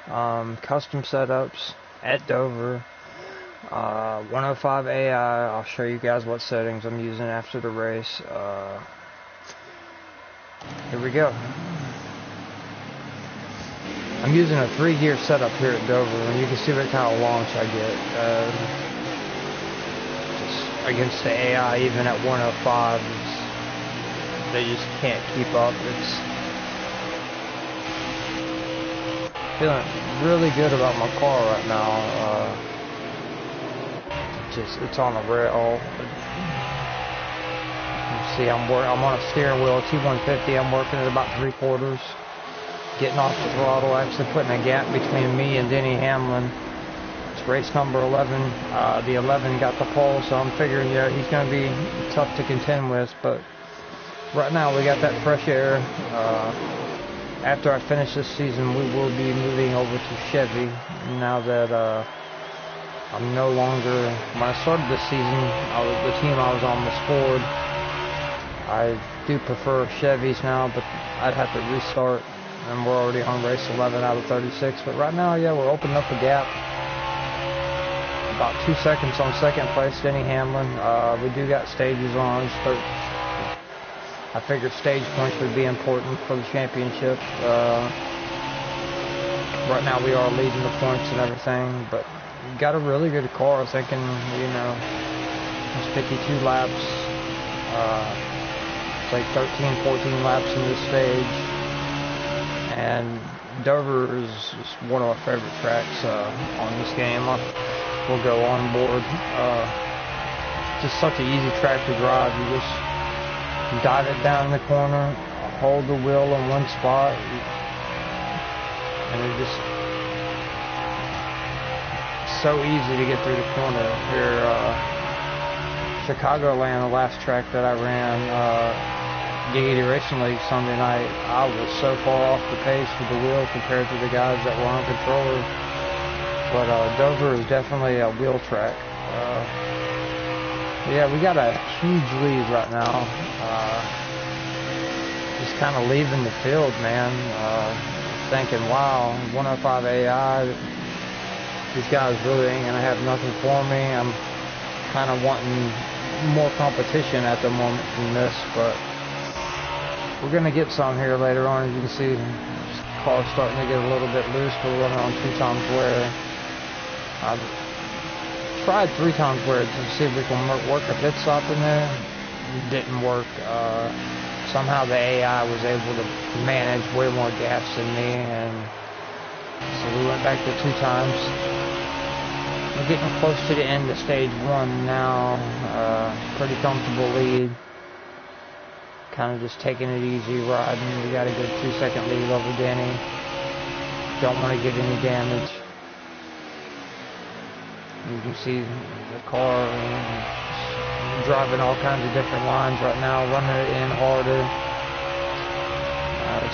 Custom setups at Dover. 105 AI. I'll show you guys what settings I'm using after the race. Here we go. I'm using a 3-gear setup here at Dover, and you can see what kind of launch I get. Just against the AI, even at 105, they just can't keep up. It's feeling really good about my car right now. It's on a rail. You see, I'm on a steering wheel, T150. I'm working at about 3/4. Getting off the throttle, actually putting a gap between me and Denny Hamlin. It's race number 11. The 11 got the pole, so I'm figuring, yeah, he's going to be tough to contend with. But right now, we got that fresh air. After I finish this season, we will be moving over to Chevy. Now that I'm no longer, when I started this season, the team I was on was Ford. I do prefer Chevys now, but I'd have to restart. And we're already on race 11 out of 36. But right now, yeah, we're opening up a gap. About 2 seconds on second place, Denny Hamlin. We do got stages on. I figured stage points would be important for the championship. Right now, we are leading the points and everything. But we got a really good car. Thinking, you know, it's 52 laps. It's like 13, 14 laps in this stage. And Dover is one of my favorite tracks on this game. We'll go on board. Just such an easy track to drive. You just dive it down the corner, hold the wheel in one spot, and it just so easy to get through the corner. Here, Chicagoland, the last track that I ran. Giggity Racing League Sunday night, I was so far off the pace with the wheel compared to the guys that were on controller. But Dover is definitely a wheel track. Yeah, we got a huge lead right now. Just kind of leaving the field, man. Thinking, wow, 105 AI, these guys really ain't gonna have nothing for me. I'm kind of wanting more competition at the moment than this, but we're going to get some here later on. As you can see, the car's starting to get a little bit loose. We're running on 2 times wear. I've tried 3 times wear to see if we can work a pit stop in there. It didn't work. Somehow the AI was able to manage way more gas than me, and so we went back to 2 times. We're getting close to the end of stage 1 now. Pretty comfortable lead. Kind of just taking it easy, riding. We got a good 2-second lead over Denny. Don't want to get any damage. You can see the car driving all kinds of different lines right now, running it in harder.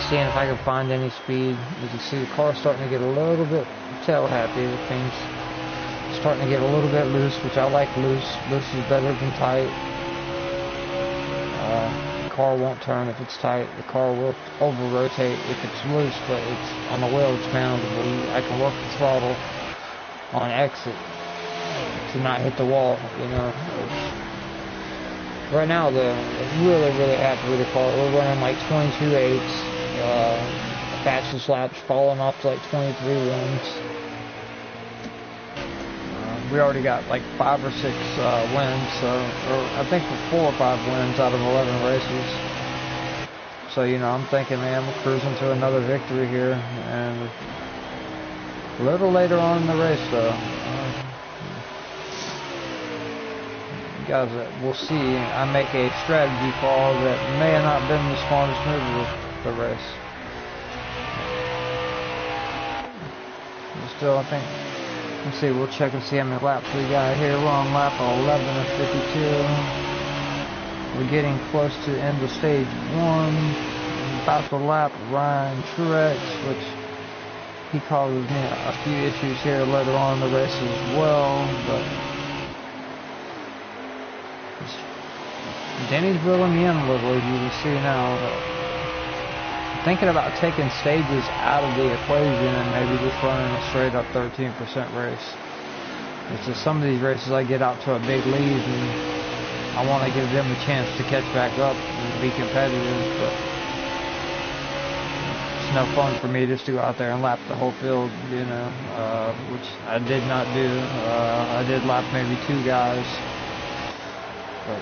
Seeing if I can find any speed. You can see the car starting to get a little bit tail happy with things. Starting to get a little bit loose, which I like loose. Loose is better than tight. The car won't turn if it's tight. The car will over-rotate if it's loose, but it's on the wheel, it's mountable. I can work the throttle on exit to not hit the wall, you know. Right now, really happy with the car. We're running like 22.8. Fastest laps falling off to like 23.1. We already got like 5 or 6 wins, or I think 4 or 5 wins out of 11 races. So, you know, I'm thinking, man, we're cruising to another victory here, and a little later on in the race, though. Guys, we'll see. I make a strategy call that may have not been the smartest move of the race. But still, I think. Let's see, we'll check and see how many laps we got here. We're on lap 11 of 52. We're getting close to the end of stage 1. I'm about to lap Ryan Truex, which he causes me a few issues here later on in the race as well. But Denny's reeling me in a little, as you can see now. thinking about taking stages out of the equation and maybe just running a straight up 13% race. It's just some of these races I get out to a big lead and I want to give them a chance to catch back up and be competitive, but it's no fun for me just to go out there and lap the whole field, you know, which I did not do. I did lap maybe 2 guys, but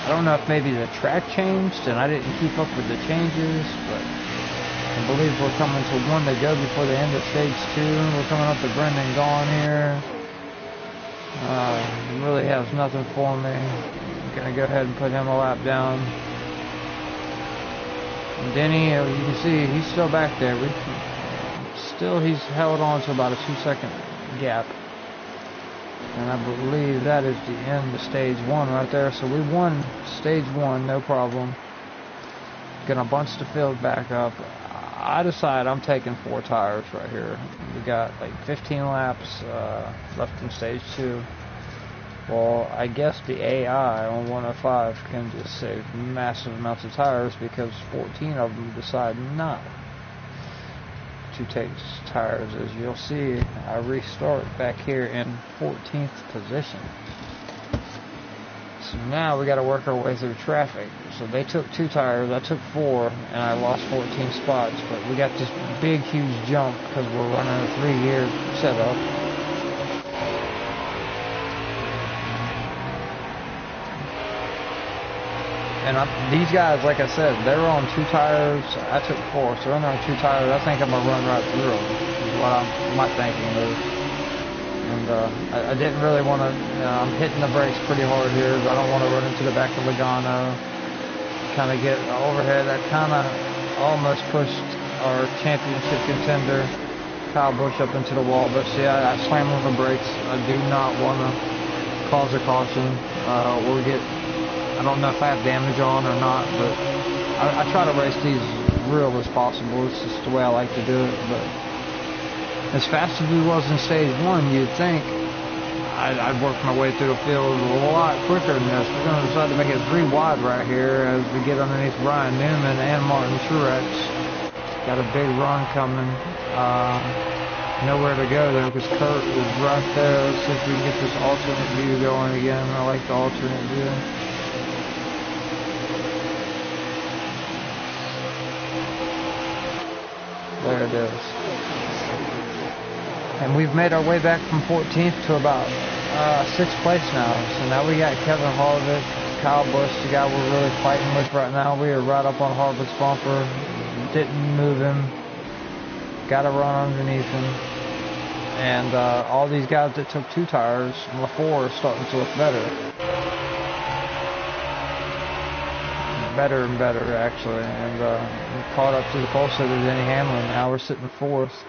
I don't know if maybe the track changed and I didn't keep up with the changes, but I believe we're coming to 1 to go before the end of stage 2. We're coming up to Brendan Gaughan here. Really has nothing for me. I'm going to go ahead and put him a lap down. And Denny, you can see he's still back there. He's held on to about a 2-second gap. And I believe that is the end of stage 1 right there. So we won stage 1, no problem. Gonna bunch the field back up. I decide I'm taking 4 tires right here. We got like 15 laps left in stage 2. Well, I guess the AI on 105 can just save massive amounts of tires because 14 of them decide not to take tires. As you'll see, I restart back here in 14th position. So now we got to work our way through traffic. So they took 2 tires, I took 4, and I lost 14 spots. But we got this big, huge jump because we're running a 3-gear setup. And these guys, like I said, they were on 2 tires. I took 4, so they're on 2 tires. I think I'm gonna run right through them. Is what my thinking is. And I didn't really want to. I'm hitting the brakes pretty hard here. I don't want to run into the back of Logano. Kind of get overhead. I kind of almost pushed our championship contender Kyle Busch up into the wall. But see, I slammed on the brakes. I do not want to cause a caution or get. I don't know if I have damage on or not, but I try to race these real as possible. It's just the way I like to do it. But as fast as we was in stage 1, you'd think I'd work my way through the field a lot quicker than this. We're going to decide to make it 3 wide right here as we get underneath Brian Newman and Martin Truex. Got a big run coming. Nowhere to go there because Kurt is right there. Let's see if we can get this alternate view going again. I like the alternate view. There it is. And we've made our way back from 14th to about 6th place now. So now we got Kevin Harvick, Kyle Busch, the guy we're really fighting with right now. We are right up on Harvick's bumper. Didn't move him. Got to run underneath him. And all these guys that took 2 tires, LaFour is starting to look better. Better and better, actually, and we caught up to the pole sitter, Denny Hamlin. Now we're sitting 4th.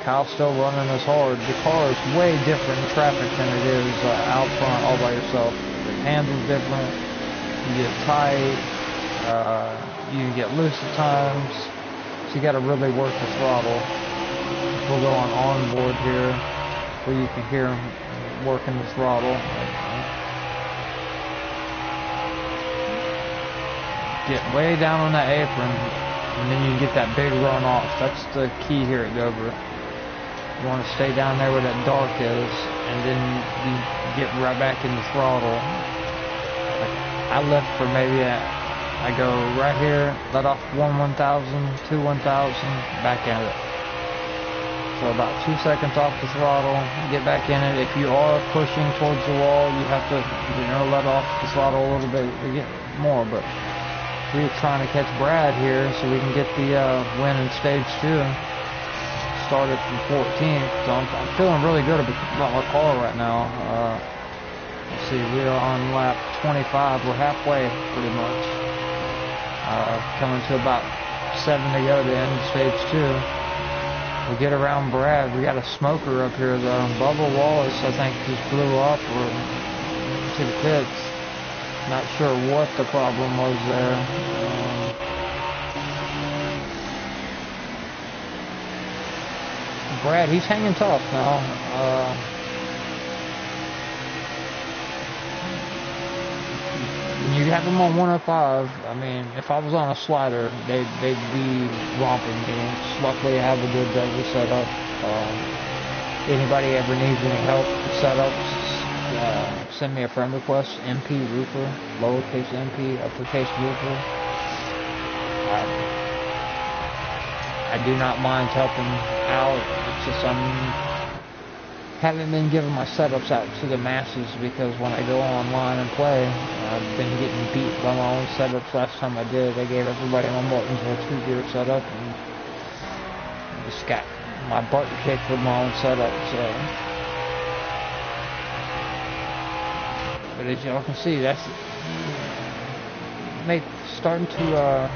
Kyle's still running as hard. The car is way different in traffic than it is out front all by yourself. The handle's different. You get tight. You get loose at times. So you got to really work the throttle. We'll go on onboard here, where you can hear him working the throttle. Get way down on that apron, and then you get that big run off. That's the key here at Dover. You want to stay down there where that dark is, and then you get right back in the throttle. I left for maybe I go right here, let off 1/1000, 2/1000, back in it. So about 2 seconds off the throttle, get back in it. If you are pushing towards the wall, you have to, let off the throttle a little bit to get more, but we're trying to catch Brad here so we can get the win in stage 2. Started from 14th, so I'm feeling really good about my car right now. Let's see, we're on lap 25. We're halfway, pretty much. Coming to about 7 to go to the end of stage 2. We get around Brad. We got a smoker up here, though. Bubba Wallace, I think, just blew up or to the pits. Not sure what the problem was there. Brad, he's hanging tough now. When you have them on 105, I mean, if I was on a slider, they'd be romping me. Luckily, I have a good driver setup. Anybody ever needs any help with setups, send me a friend request. MP Roofer, lowercase MP, uppercase Roofer. I do not mind helping out. It's just haven't been giving my setups out to the masses because when I go online and play, I've been getting beat by my own setups. Last time I did, I gave everybody on Martinsville 2-gear setup and just got my butt kicked with my own setup. So, but as y'all can see, that's starting to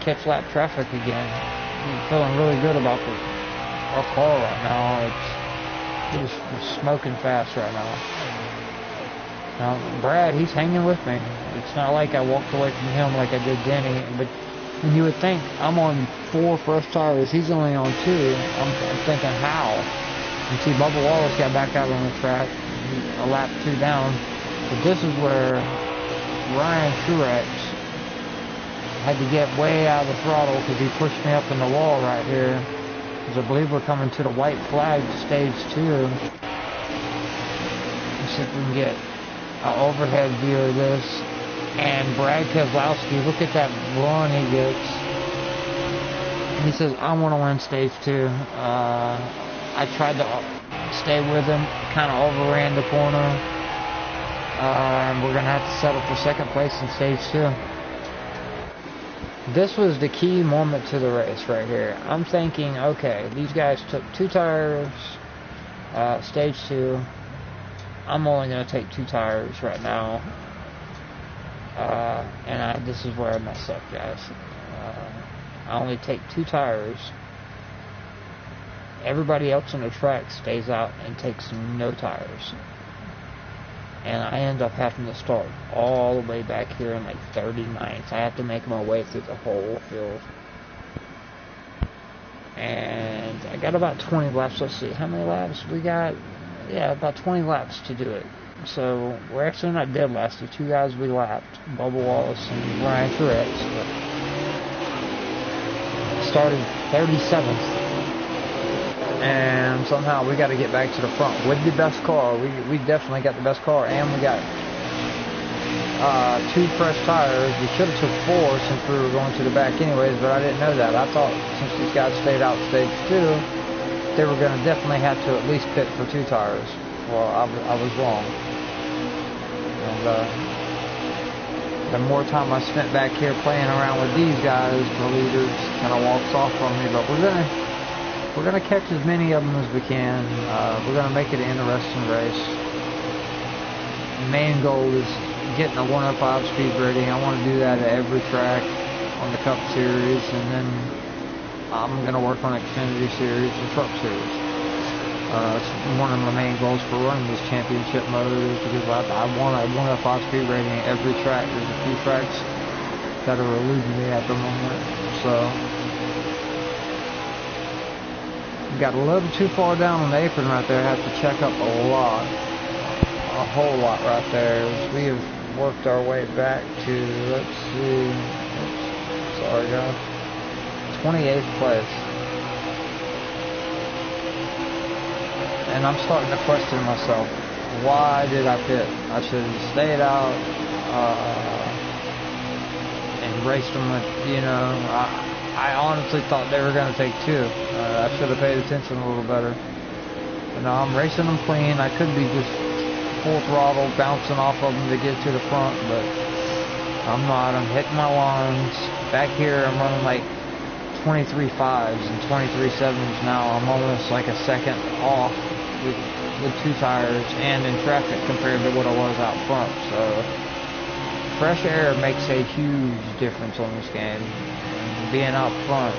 catch lap traffic again. I'm feeling really good about our car right now. It's smoking fast right now. Now, Brad, he's hanging with me. It's not like I walked away from him like I did Denny, but when you would think I'm on 4 fresh tires, he's only on 2. I'm thinking how? You see, Bubba Wallace got back out on the track, a lap 2 down, but this is where Ryan Truex had to get way out of the throttle because he pushed me up in the wall right here. Because I believe we're coming to the white flag stage 2. Let's see if we can get an overhead view of this. And Brad Keselowski, look at that run he gets. He says, I want to win stage 2. I tried to stay with him, kind of overran the corner. And we're going to have to settle for second place in stage 2. This was the key moment to the race right here. I'm thinking, okay, these guys took 2 tires, stage 2. I'm only going to take 2 tires right now. And this is where I mess up, guys. I only take 2 tires. Everybody else on the track stays out and takes no tires. And I end up having to start all the way back here in like 39th. I have to make my way through the whole field. And I got about 20 laps. Let's see, how many laps we got? Yeah, about 20 laps to do it. So we're actually not dead last. The 2 guys we lapped, Bubba Wallace and Ryan Truex, started 37th. And somehow we got to get back to the front with the best car. We definitely got the best car, and we got 2 fresh tires. We should have took 4 since we were going to the back anyways, but I didn't know that. I thought since these guys stayed out stage 2, they were going to definitely have to at least pit for 2 tires. Well, I was wrong. And the more time I spent back here playing around with these guys, the leaders kind of walks off on me, but we're gonna catch as many of them as we can. We're gonna make it an interesting race. The main goal is getting a 105 speed rating. I want to do that at every track on the Cup Series, and then I'm gonna work on Xfinity Series and Truck Series. It's one of my main goals for running this championship mode is because I want a 105 speed rating at every track. There's a few tracks that are eluding me at the moment, so. Got a little too far down on the apron right there. I have to check up a whole lot right there. We have worked our way back to, let's see, oops, sorry guys, 28th place. And I'm starting to question myself. Why did I pit? I should have stayed out and raced them with, you know, I honestly thought they were going to take 2. I should have paid attention a little better. But now I'm racing them clean. I could be just full throttle, bouncing off of them to get to the front, but I'm not. I'm hitting my lines. Back here, I'm running like 23 5s and 23 7s now. I'm almost like a second off with 2 tires and in traffic compared to what I was out front. So fresh air makes a huge difference on this game. Being out front,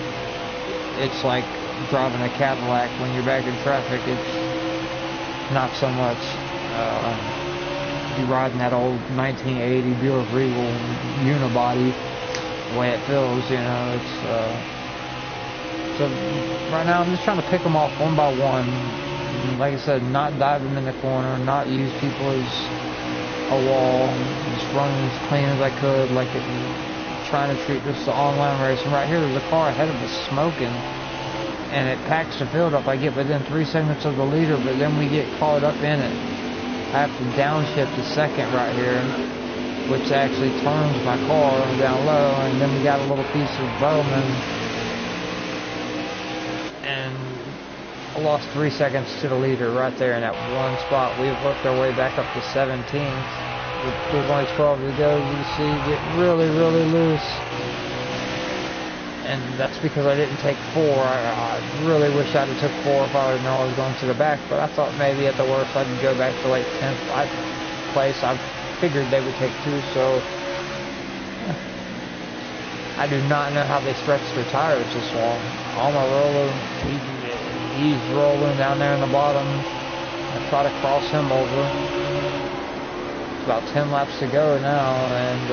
it's like driving a Cadillac. When you're back in traffic, it's not so much. You're riding that old 1980 Buick Regal unibody, the way it feels, you know. It's so right now I'm just trying to pick them off one by one. Like I said, not dive them in the corner, not use people as a wall, just running as clean as I could, like trying to treat this as an online race. And right here, there's a car ahead of us smoking, and it packs the field up. I get within 3 seconds of the leader, but then we get caught up in it. I have to downshift to second right here, which actually turns my car down low, and then we got a little piece of Bowman, and I lost 3 seconds to the leader right there in that one spot. We've worked our way back up to 17th. There's only 12 to go. You can see get really, really loose. And that's because I didn't take 4. I really wish I'd have took 4 if I would have known I was going to the back. But I thought maybe at the worst I'd go back to like 10th place. I figured they would take 2, so I do not know how they stretch their tires this long. On my roller, he's rolling down there in the bottom. I try to cross him over. It's about 10 laps to go now, and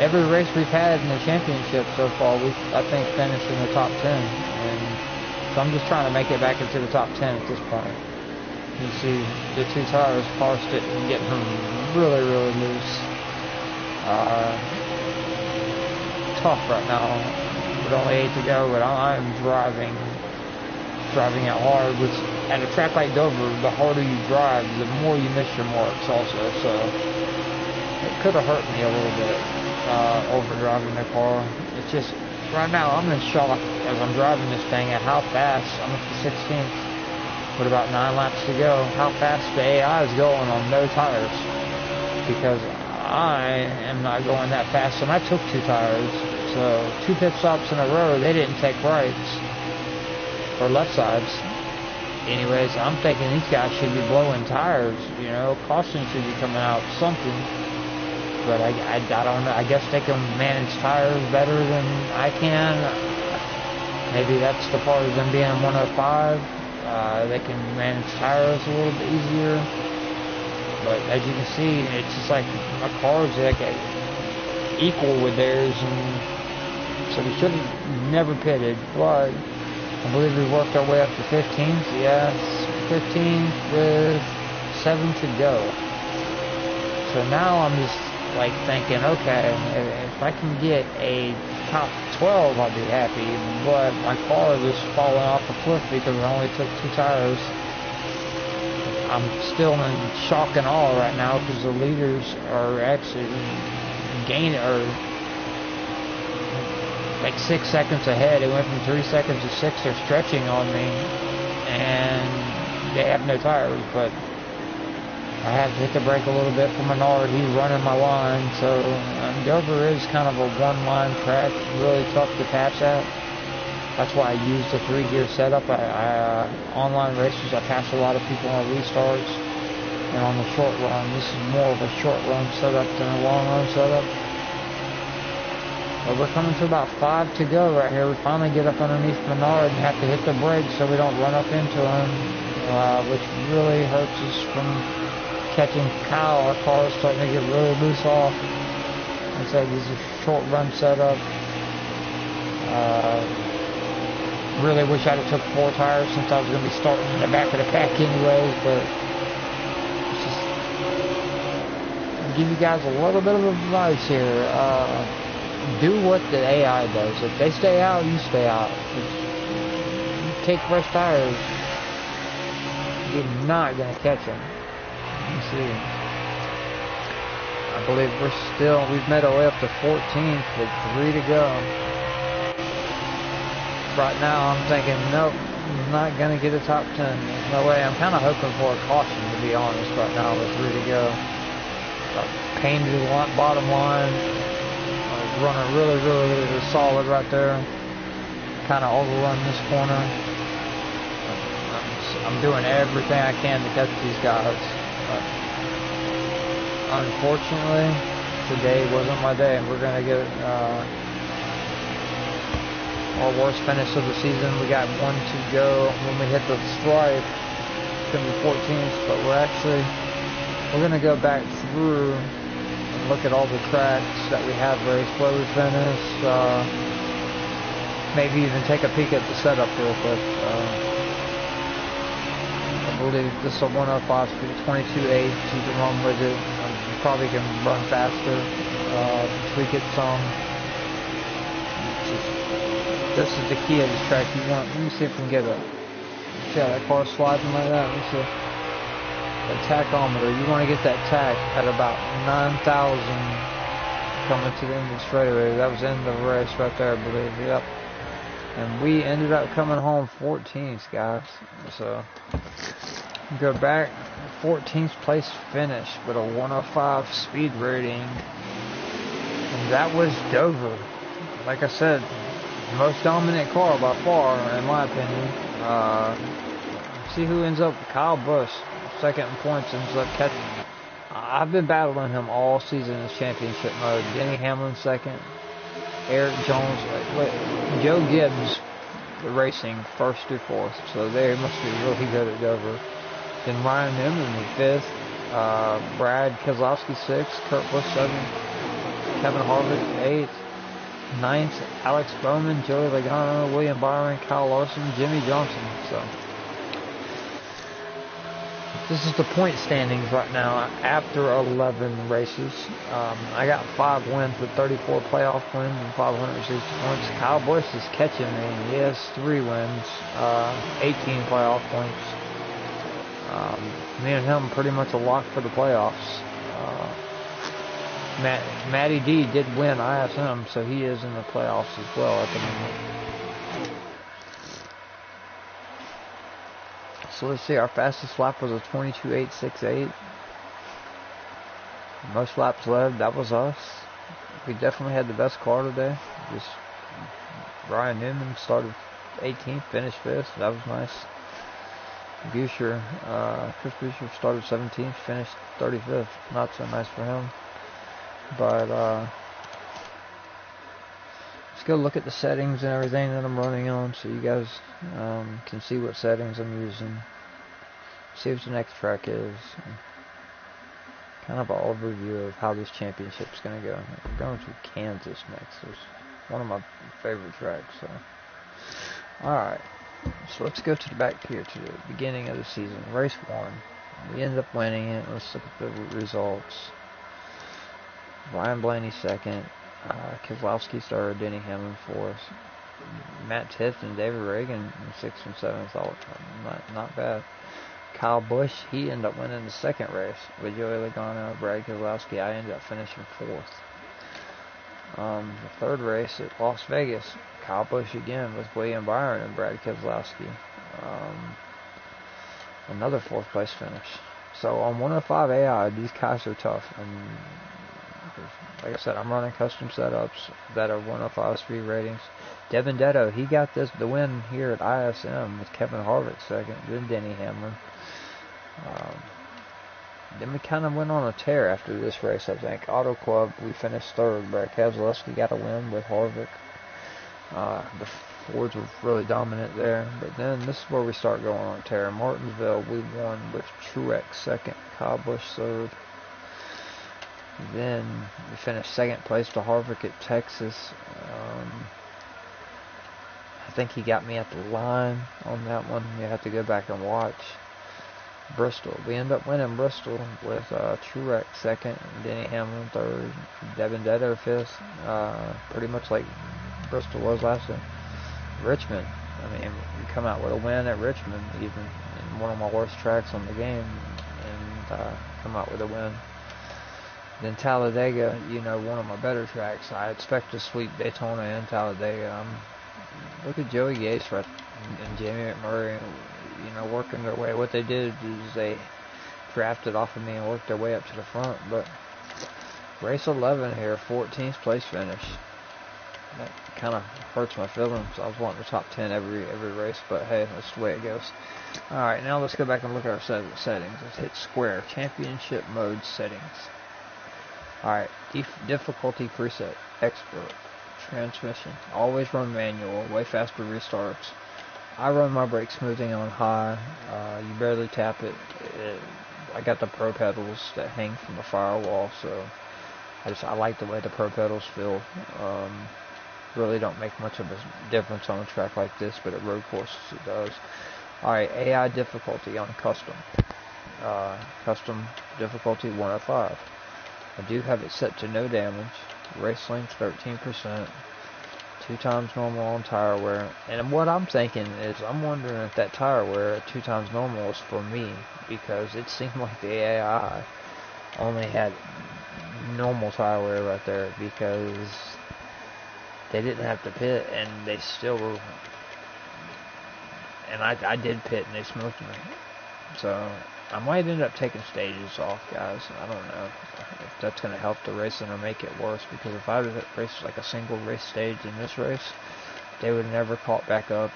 every race we've had in the championship so far, we I think finished in the top 10. And so I'm just trying to make it back into the top 10 at this point. You see the 2 tires parsed it and getting them really, really loose. Tough right now. With only 8 to go, but I'm driving it hard. Which at a track like Dover, the harder you drive, the more you miss your marks also. So it could have hurt me a little bit overdriving the car. It's just right now I'm in shock as I'm driving this thing at how fast I'm up to 16th with about 9 laps to go. How fast the AI is going on no tires, because I am not going that fast, and I took 2 tires. So 2 pit stops in a row, they didn't take rights or left sides. Anyways, I'm thinking these guys should be blowing tires, you know, caution should be coming out, something. But I don't know, I guess they can manage tires better than I can. Maybe that's the part of them being in 105. They can manage tires a little bit easier. But as you can see, it's just like my car's like equal with theirs, and so we should have never pitted, but I believe we worked our way up to 15th. Yes, 15th with 7 to go. So now I'm just like thinking, okay, if I can get a top 12, I'll be happy. But my car is just falling off a cliff because I only took 2 tires. I'm still in shock and awe right now because the leaders are actually gaining, or like 6 seconds ahead. It went from 3 seconds to 6. They're stretching on me, and they have no tires, but I have to hit the brake a little bit for Menard. He's running my line, so Dover is kind of a one-line track, really tough to pass at. That's why I use the 3-gear setup. Online races, I pass a lot of people on restarts, and on the short run, this is more of a short run setup than a long run setup. But we're coming to about 5 to go right here. We finally get up underneath Menard and have to hit the brakes so we don't run up into him, which really hurts us from catching Kyle. Our car is starting to get really loose off. Like I said, this is a short run setup. Really wish I'd have took 4 tires since I was going to be starting in the back of the pack anyways, but it's just give you guys a little bit of advice here. Do what the AI does. If they stay out, you stay out. If you take fresh tires, you're not going to catch them. You see, I believe we've made our way up to 14th with 3 to go. Right now I'm thinking, nope, I'm not going to get a top 10. There's no way. I'm kind of hoping for a caution, to be honest, right now with 3 to go. Pain to the bottom line. Running really, really, really solid right there. Kind of overrun this corner. I'm doing everything I can to catch these guys. But unfortunately, today wasn't my day. We're going to get our worst finish of the season. We got 1 to go when we hit the stripe. It's going to be 14th, but we're going to go back through and look at all the tracks that we have raced, where we finished, maybe even take a peek at the setup real quick. I believe this is a 105 speed, 22.8, you can run with it. probably can run faster, tweak it some. This is the key of this track. You want, let me see if we can get a, see how that car sliding like that? Let me see. The tachometer, you want to get that tach at about 9,000 coming to the end of the straightaway. That was in the race right there, I believe. Yep. And we ended up coming home 14th, guys. So, go back, 14th place finish with a 105 speed rating. And that was Dover. Like I said, the most dominant car by far, in my opinion. See who ends up, Kyle Busch, second in points, ends up catching. I've been battling him all season in championship mode. Denny Hamlin second, Eric Jones, Joe Gibbs racing first through fourth, so they must be really good at Dover. Then Ryan Newman in fifth, Brad Keselowski sixth, Kurt Busch seventh, Kevin Harvick eighth, ninth, Alex Bowman, Joey Logano, William Byron, Kyle Larson, Jimmy Johnson. So this is the point standings right now after 11 races. I got 5 wins with 34 playoff wins and 560 points. Kyle Busch is catching me. He has 3 wins, 18 playoff points. Me and him pretty much a lock for the playoffs. Matty D did win ISM, so he is in the playoffs as well at the moment. So let's see, our fastest lap was a 22.868. Most laps led, that was us. We definitely had the best car today. Just Ryan Newman started 18th, finished 5th. That was nice. Buescher, Chris Buescher started 17th, finished 35th. Not so nice for him. But let's go look at the settings and everything that I'm running on, so you guys can see what settings I'm using. See what the next track is. Kind of an overview of how this championship's going to go. We're going to Kansas next. It's one of my favorite tracks. So, alright. So let's go to the back here to the beginning of the season. Race 1. We ended up winning it. Let's look at the results. Ryan Blaney second. Keselowski third. Denny Hamlin fourth. Matt Tifft and David Reagan in 6th and 7th. All not bad. Kyle Busch, he ended up winning the second race with Joey Logano, Brad Keselowski. I ended up finishing 4th. The third race at Las Vegas, Kyle Busch again with William Byron and Brad Keselowski. Another 4th place finish. So on 105 AI, these guys are tough. And like I said, I'm running custom setups that are 105 speed ratings. Devin Detto, he got the win here at ISM with Kevin Harvick second, then Denny Hamlin. Then we kind of went on a tear after this race, I think. Auto Club, we finished 3rd. Brad Keselowski got a win with Harvick. The Fords were really dominant there. But then this is where we start going on a tear. Martinsville, we won with Truex second, Kyle Busch 3rd. Then we finished 2nd place to Harvick at Texas. I think he got me at the line on that one. You have to go back and watch. Bristol, we end up winning Bristol with Truex second, Denny Hamlin 3rd, Devin Detto 5th. Pretty much like Bristol was last year. Richmond, I mean, we come out with a win at Richmond, even in one of my worst tracks on the game, and come out with a win. Then Talladega, you know, one of my better tracks. I expect to sweep Daytona and Talladega. Look at Joey Gase and Jamie McMurray, you know, working their way. What they did is they drafted off of me and worked their way up to the front. But race 11 here, 14th place finish. That kind of hurts my feelings. I was wanting the top 10 every race, but hey, that's the way it goes. Alright, now let's go back and look at our settings. Let's hit square. Championship mode settings. Alright, difficulty preset. Expert. Transmission. Always run manual. Way faster restarts. I run my brake smoothing on high. You barely tap it. I got the Pro pedals that hang from the firewall, so I like the way the Pro pedals feel. Really don't make much of a difference on a track like this, but at road courses it does. Alright, AI difficulty on custom. Custom difficulty 105. I do have it set to no damage. Race length 13%. 2 times normal on tire wear. And what I'm thinking is, I'm wondering if that tire wear at 2 times normal is for me, because it seemed like the AI only had normal tire wear right there, because they didn't have to pit, and they still were. And I did pit, and they smoked me. So I might end up taking stages off, guys. I don't know if that's going to help the racing or make it worse, because if I raced like a single race stage in this race, they would have never caught back up.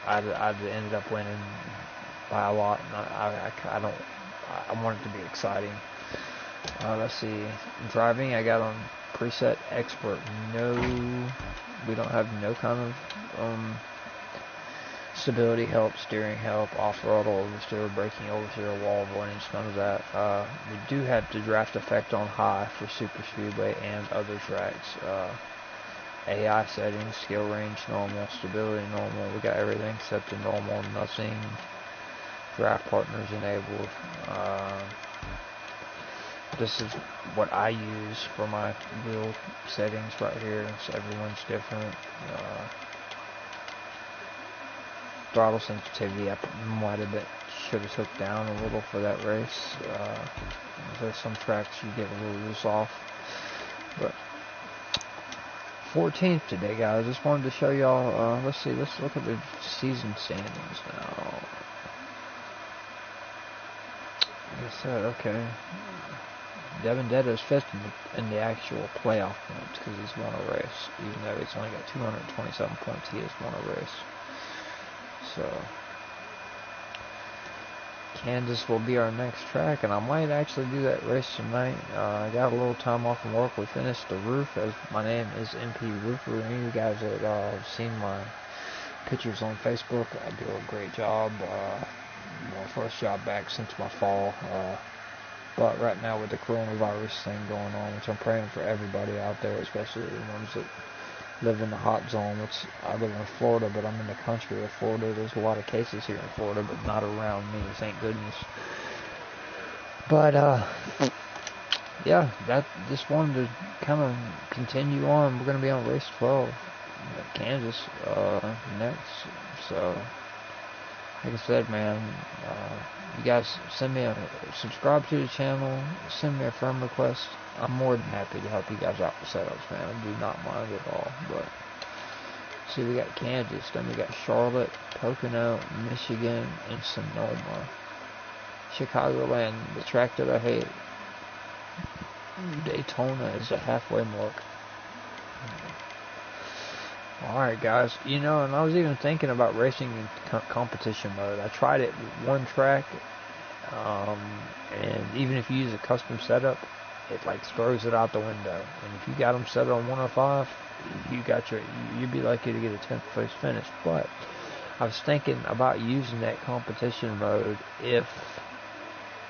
I'd ended up winning by a lot, and I want it to be exciting. Let's see. Driving, I got on preset expert. No, we don't have no kind of stability help, steering help, off-throttle, oversteer, braking, oversteer, wall avoidance, none of that. We do have the draft effect on high for super speedway and other tracks. AI settings, skill range normal, stability normal. We got everything set to normal, nothing. Draft partners enabled. This is what I use for my wheel settings right here, so everyone's different. Throttle sensitivity I might have should have took down a little for that race. There's some tracks you get a little loose off, but 14th today, guys. Just wanted to show y'all. Let's see. Let's look at the season standings now. Like I said, okay. Devin Detto's fifth in the actual playoff points because he's won a race, even though he's only got 227 points. He has won a race. So Kansas will be our next track, and I might actually do that race tonight. I got a little time off from work. We finished the roof, as my name is MP Roofer. Any of you guys that have seen my pictures on Facebook, I do a great job. My first job back since my fall. But right now with the coronavirus thing going on, which I'm praying for everybody out there, especially the ones that live in the hot zone, which I live in Florida, but I'm in the country of Florida. There's a lot of cases here in Florida, but not around me, thank goodness. But, yeah, just wanted to kind of continue on. We're going to be on race 12 at Kansas next. So, like I said, man, you guys subscribe to the channel, send me a friend request. I'm more than happy to help you guys out with setups, man. I do not mind at all. But see, we got Kansas, then we got Charlotte, Pocono, Michigan, and Sonoma. Chicagoland, the track that I hate. Daytona is the halfway mark. Alright, guys. You know, and I was even thinking about racing in competition mode. I tried it one track, and even if you use a custom setup, it like throws it out the window. And if you got them set on 105, you'd be lucky to get a 10th place finish. But I was thinking about using that competition mode if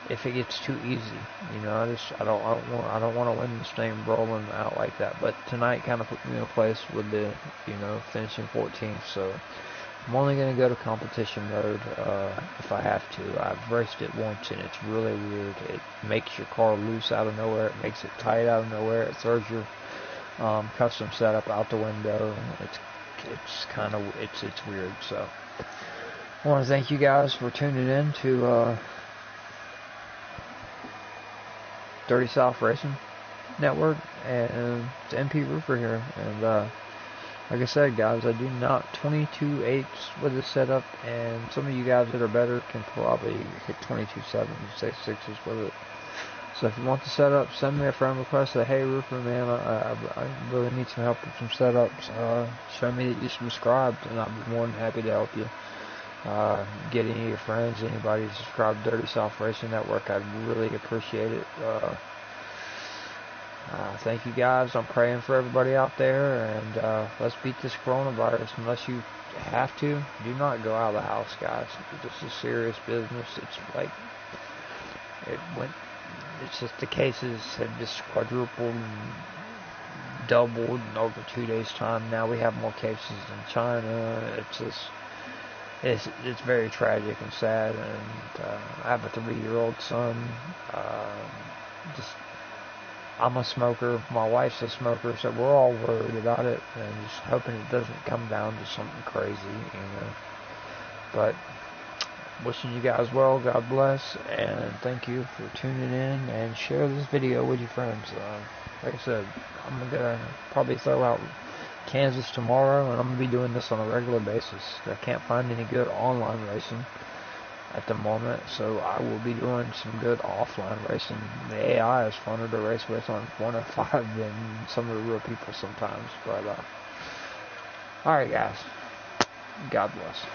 it gets too easy. You know, I don't want to win this thing rolling out like that. But tonight kind of put me in a place with the, finishing 14th. So I'm only going to go to competition mode if I have to. I've raced it once, and it's really weird. It makes your car loose out of nowhere. It makes it tight out of nowhere. It throws your custom setup out the window. It's weird. So I want to thank you guys for tuning in to Dirty South Racing Network, and it's MP Roofer here. And like I said, guys, I do not 22.8s with this setup, and some of you guys that are better can probably hit 22.7s, say 6s with it. So if you want the setup, send me a friend request. Say, hey, Roofer, man, I really need some help with some setups. Show me that you subscribed, and I'll be more than happy to help you. Get any of your friends, anybody to subscribe to Dirty South Racing Network. I'd really appreciate it. Thank you guys. I'm praying for everybody out there, and let's beat this coronavirus. Unless you have to, do not go out of the house, guys. This is serious business. It's just the cases have just quadrupled and doubled in over 2 days' time. Now we have more cases in China. It's very tragic and sad, and I have a 3-year-old son. I'm a smoker, my wife's a smoker, so we're all worried about it and just hoping it doesn't come down to something crazy, you know. But wishing you guys well, God bless, and thank you for tuning in, and share this video with your friends. Like I said, I'm gonna probably throw out Kansas tomorrow, and I'm gonna be doing this on a regular basis. I can't find any good online racing at the moment, so I will be doing some good offline racing. The AI is funner to race with on 105 than some of the real people sometimes, but alright guys, God bless.